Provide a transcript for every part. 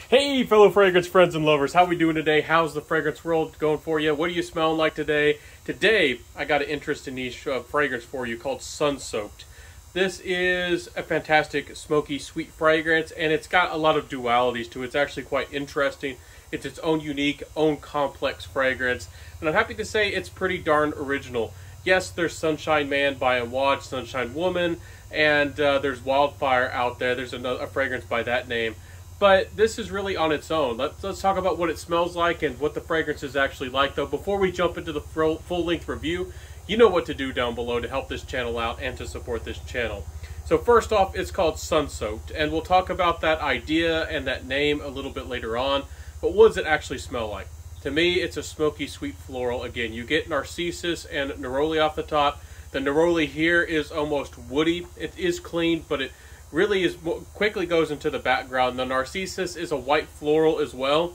Hey fellow fragrance friends and lovers, how we doing today? How's the fragrance world going for you? What are you smelling like today? Today, I got an interesting niche fragrance for you called SunSoaked. This is a fantastic smoky sweet fragrance, and it's got a lot of dualities to it. It's actually quite interesting. It's its own unique, own complex fragrance, and I'm happy to say it's pretty darn original. Yes, there's Sunshine Man by Awad, Sunshine Woman, and there's Wildfire out there. There's a fragrance by that name. But this is really on its own. Let's talk about what it smells like and what the fragrance is actually like, though. Before we jump into the full-length review, you know what to do down below to help this channel out and to support this channel. So first off, it's called SunSoaked, and we'll talk about that idea and that name a little bit later on. But what does it actually smell like? To me, it's a smoky, sweet floral. Again, you get narcissus and neroli off the top. The neroli here is almost woody. It is clean, but it really is quickly goes into the background. The narcissus is a white floral as well,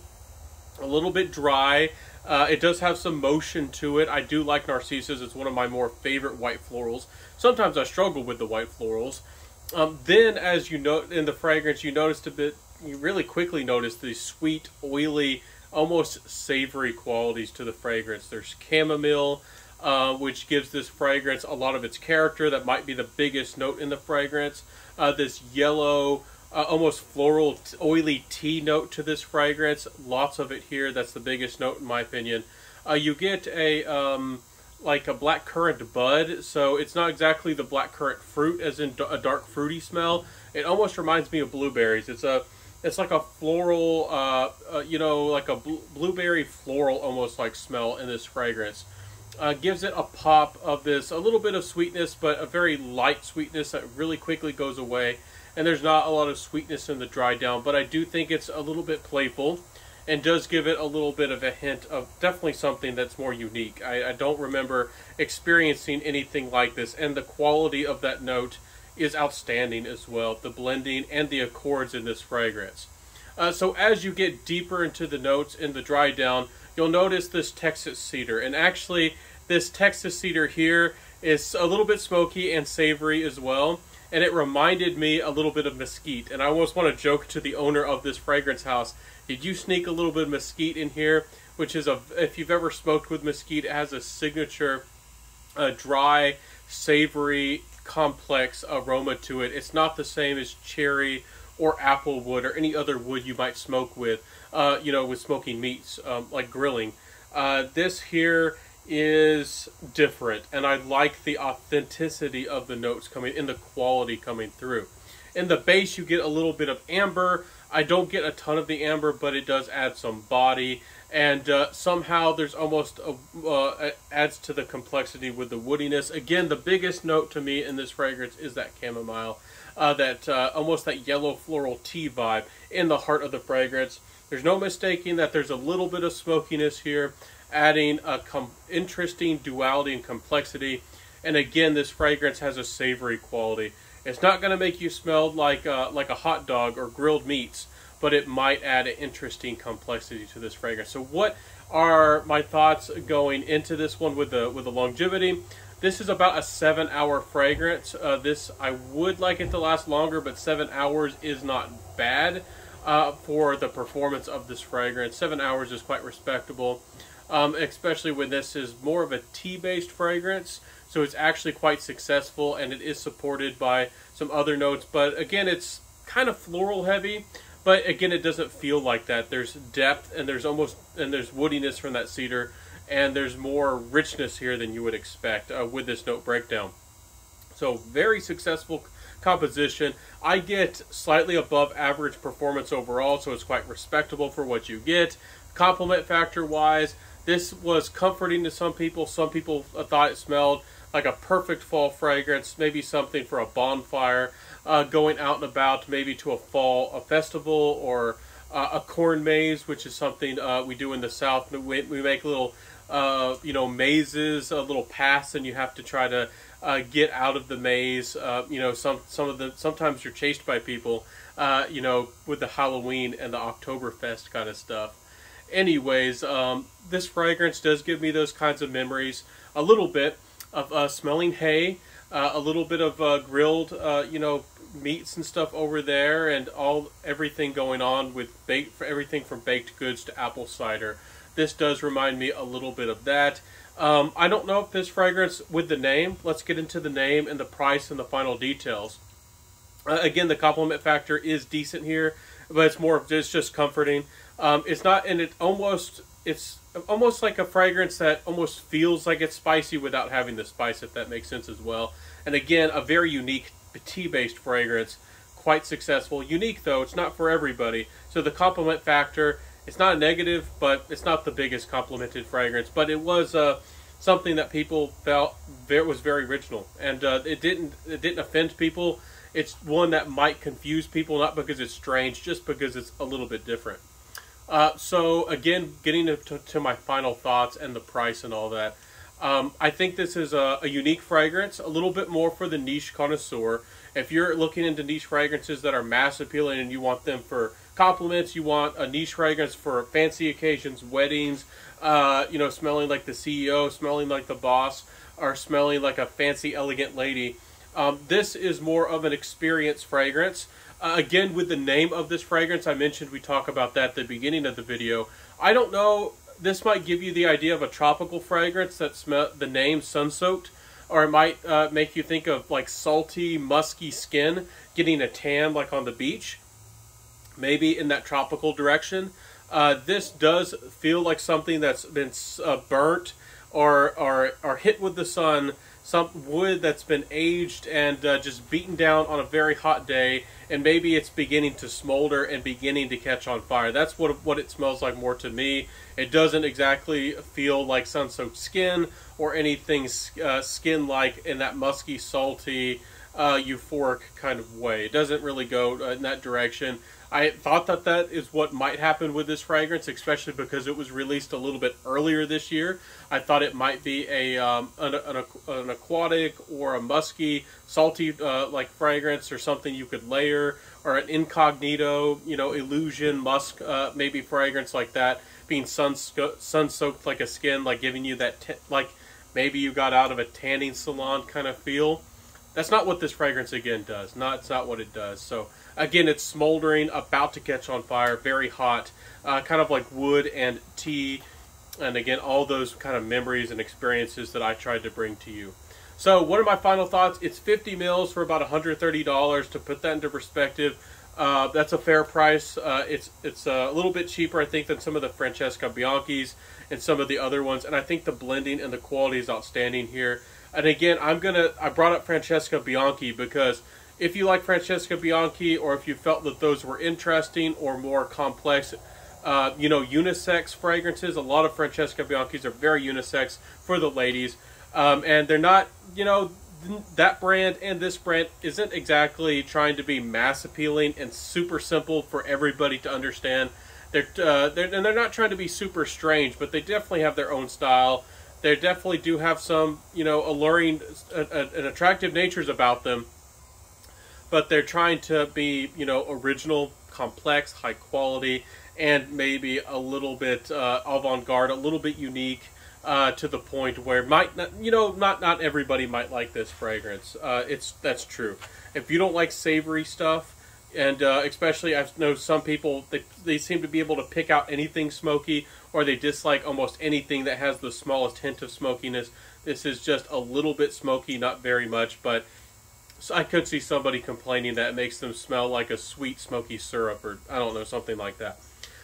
a little bit dry. It does have some motion to it. I do like narcissus. It's one of my more favorite white florals. Sometimes I struggle with the white florals. Then, as you know in the fragrance, you really quickly notice the sweet, oily, almost savory qualities to the fragrance. There's chamomile, which gives this fragrance a lot of its character. That might be the biggest note in the fragrance. This yellow, almost floral, oily tea note to this fragrance. Lots of it here. That's the biggest note in my opinion. You get like a blackcurrant bud, so it's not exactly the blackcurrant fruit as in a dark fruity smell. It almost reminds me of blueberries. It's like a floral, you know, like a blueberry floral almost like smell in this fragrance. Gives it a pop of this, a little bit of sweetness, but a very light sweetness that really quickly goes away. And there's not a lot of sweetness in the dry down, but I do think it's a little bit playful and does give it a little bit of a hint of definitely something that's more unique. I don't remember experiencing anything like this, and the quality of that note is outstanding as well. The blending and the accords in this fragrance. So as you get deeper into the notes in the dry down, you'll notice this Texas cedar, and actually this Texas cedar here is a little bit smoky and savory as well, and it reminded me a little bit of mesquite. And I almost want to joke to the owner of this fragrance house, did you sneak a little bit of mesquite in here? Which is, if you've ever smoked with mesquite, it has a signature dry, savory, complex aroma to it. It's not the same as cherry or apple wood or any other wood you might smoke with, you know, with smoking meats, like grilling. This here is different, and I like the authenticity of the notes coming in, the quality coming through. In the base, you get a little bit of amber. I don't get a ton of the amber, but it does add some body, and somehow there's almost adds to the complexity with the woodiness. Again, the biggest note to me in this fragrance is that chamomile. Almost that yellow floral tea vibe in the heart of the fragrance. There's no mistaking that there's a little bit of smokiness here, adding a interesting duality and complexity. And again, this fragrance has a savory quality. It's not going to make you smell like a hot dog or grilled meats, but it might add an interesting complexity to this fragrance. So what are my thoughts going into this one with the longevity? This is about a 7-hour fragrance. This, I would like it to last longer, but 7 hours is not bad for the performance of this fragrance. 7 hours is quite respectable, especially when this is more of a tea-based fragrance. So it's actually quite successful, and it is supported by some other notes. But again, it's kind of floral heavy, but again, it doesn't feel like that. There's depth, and there's woodiness from that cedar, and there's more richness here than you would expect with this note breakdown. So very successful composition. I get slightly above average performance overall, so it's quite respectable for what you get. Compliment factor wise, this was comforting to some people. Some people thought it smelled like a perfect fall fragrance, maybe something for a bonfire, going out and about, maybe to a festival, or a corn maze, which is something we do in the South. We make little, you know, mazes, little paths, and you have to try to get out of the maze. You know, sometimes you're chased by people, you know, with the Halloween and the Oktoberfest kind of stuff. Anyways, this fragrance does give me those kinds of memories a little bit of smelling hay, a little bit of grilled, meats and stuff over there, and everything going on with everything from baked goods to apple cider. This does remind me a little bit of that. I don't know if this fragrance, with the name, let's get into the name and the price and the final details. Again, the compliment factor is decent here, but it's just comforting. It's not, and it's almost like a fragrance that almost feels like it's spicy without having the spice, if that makes sense as well. And again, a very unique tea-based fragrance, quite successful. Unique though, it's not for everybody. So the compliment factor, it's not a negative, but it's not the biggest complimented fragrance. But it was something that people felt was very original, and it didn't offend people. It's one that might confuse people, not because it's strange, just because it's a little bit different. So again, getting to my final thoughts and the price and all that. I think this is a unique fragrance, a little bit more for the niche connoisseur. If you're looking into niche fragrances that are mass appealing and you want them for compliments, you want a niche fragrance for fancy occasions, weddings, smelling like the CEO, smelling like the boss, or smelling like a fancy, elegant lady. This is more of an experience fragrance. Again, with the name of this fragrance, I mentioned we talk about that at the beginning of the video. I don't know, this might give you the idea of a tropical fragrance that the name SunSoaked, or it might make you think of like salty, musky skin, getting a tan like on the beach, maybe in that tropical direction. This does feel like something that's been burnt or hit with the sun, some wood that's been aged and just beaten down on a very hot day, and maybe it's beginning to smolder and beginning to catch on fire. That's what it smells like more to me. It doesn't exactly feel like sun-soaked skin or anything skin-like in that musky, salty, euphoric kind of way. It doesn't really go in that direction. I thought that is what might happen with this fragrance, especially because it was released a little bit earlier this year. I thought it might be an aquatic or a musky, salty like fragrance, or something you could layer, or an incognito, illusion musk maybe fragrance like that, being sun-soaked like a skin, like giving you that like maybe you got out of a tanning salon kind of feel. That's not what this fragrance again does. It's not what it does. So again, it's smoldering, about to catch on fire, very hot, kind of like wood and tea, and again, all those kind of memories and experiences that I tried to bring to you. So what are my final thoughts? It's 50 mils for about $130. To put that into perspective, that's a fair price. It's a little bit cheaper, I think, than some of the Francesca Bianchis and some of the other ones, and I think the blending and the quality is outstanding here. And again, I brought up Francesca Bianchi because if you like Francesca Bianchi, or if you felt that those were interesting or more complex, unisex fragrances, a lot of Francesca Bianchis are very unisex for the ladies. And they're not, that brand and this brand isn't exactly trying to be mass appealing and super simple for everybody to understand. They're not trying to be super strange, but they definitely have their own style. They definitely do have some, alluring and attractive natures about them. But they're trying to be, original, complex, high quality, and maybe a little bit avant-garde, a little bit unique, to the point where not everybody might like this fragrance. That's true. If you don't like savory stuff, and especially I know some people, they seem to be able to pick out anything smoky, or they dislike almost anything that has the smallest hint of smokiness. This is just a little bit smoky, not very much, but I could see somebody complaining that it makes them smell like a sweet smoky syrup, or I don't know, something like that.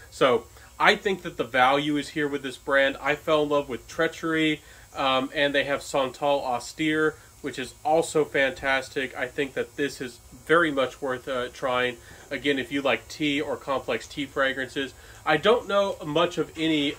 So I think that the value is here with this brand. I fell in love with Treachery, and they have Santal Austere, which is also fantastic. I think that this is very much worth trying. Again, if you like tea or complex tea fragrances. I don't know much of any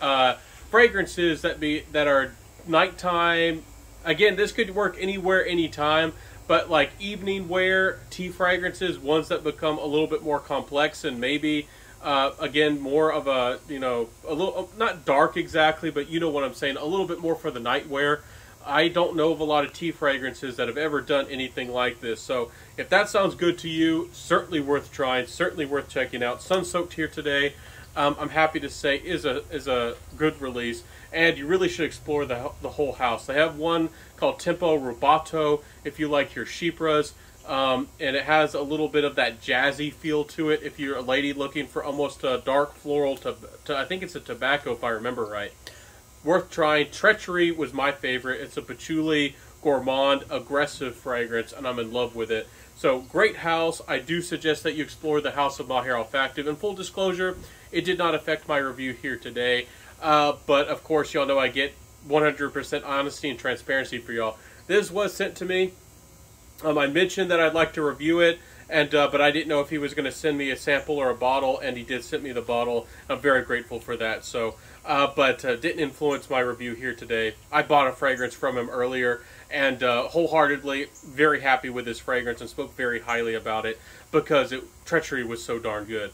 fragrances that are nighttime. Again, this could work anywhere, anytime. But like evening wear tea fragrances, ones that become a little bit more complex and maybe, again, more of a little, not dark exactly, but you know what I'm saying, a little bit more for the night wear. I don't know of a lot of tea fragrances that have ever done anything like this. So if that sounds good to you, certainly worth trying, certainly worth checking out. SunSoaked here today. I'm happy to say is a good release, and you really should explore the whole house. They have one called Tempo Rubato if you like your chypras, and it has a little bit of that jazzy feel to it if you're a lady looking for almost a dark floral to I think it's a tobacco if I remember right. Worth trying. Treachery was my favorite. It's a patchouli gourmand aggressive fragrance, and I'm in love with it. So great house. I do suggest that you explore the house of Maher Olfactive. And full disclosure, it did not affect my review here today, but of course y'all know I get 100% honesty and transparency for y'all. This was sent to me. I mentioned that I'd like to review it, and but I didn't know if he was going to send me a sample or a bottle, and he did send me the bottle. I'm very grateful for that. So, but didn't influence my review here today. I bought a fragrance from him earlier, and wholeheartedly very happy with this fragrance and spoke very highly about it because Treachery was so darn good.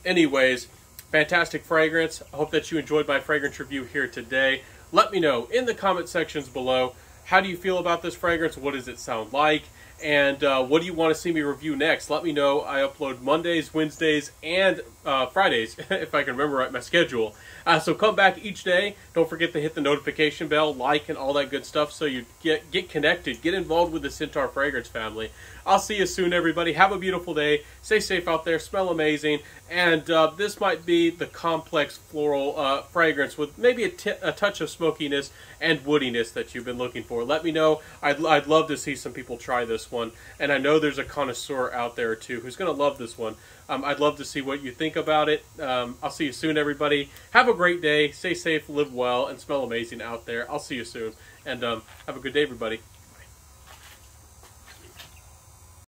Anyways, fantastic fragrance. I hope that you enjoyed my fragrance review here today. Let me know in the comment sections below, how do you feel about this fragrance? What does it sound like? And what do you want to see me review next? Let me know. I upload Mondays, Wednesdays, and Fridays, if I can remember right my schedule. So come back each day. Don't forget to hit the notification bell, like, and all that good stuff so you get connected, get involved with the Centaur Fragrance family. I'll see you soon, everybody. Have a beautiful day. Stay safe out there. Smell amazing. And this might be the complex floral fragrance with maybe a touch of smokiness and woodiness that you've been looking for. Let me know. I'd love to see some people try this one. And I know there's a connoisseur out there, too, who's going to love this one. I'd love to see what you think about it. I'll see you soon, everybody. Have a great day. Stay safe, live well, and smell amazing out there. I'll see you soon. And have a good day, everybody.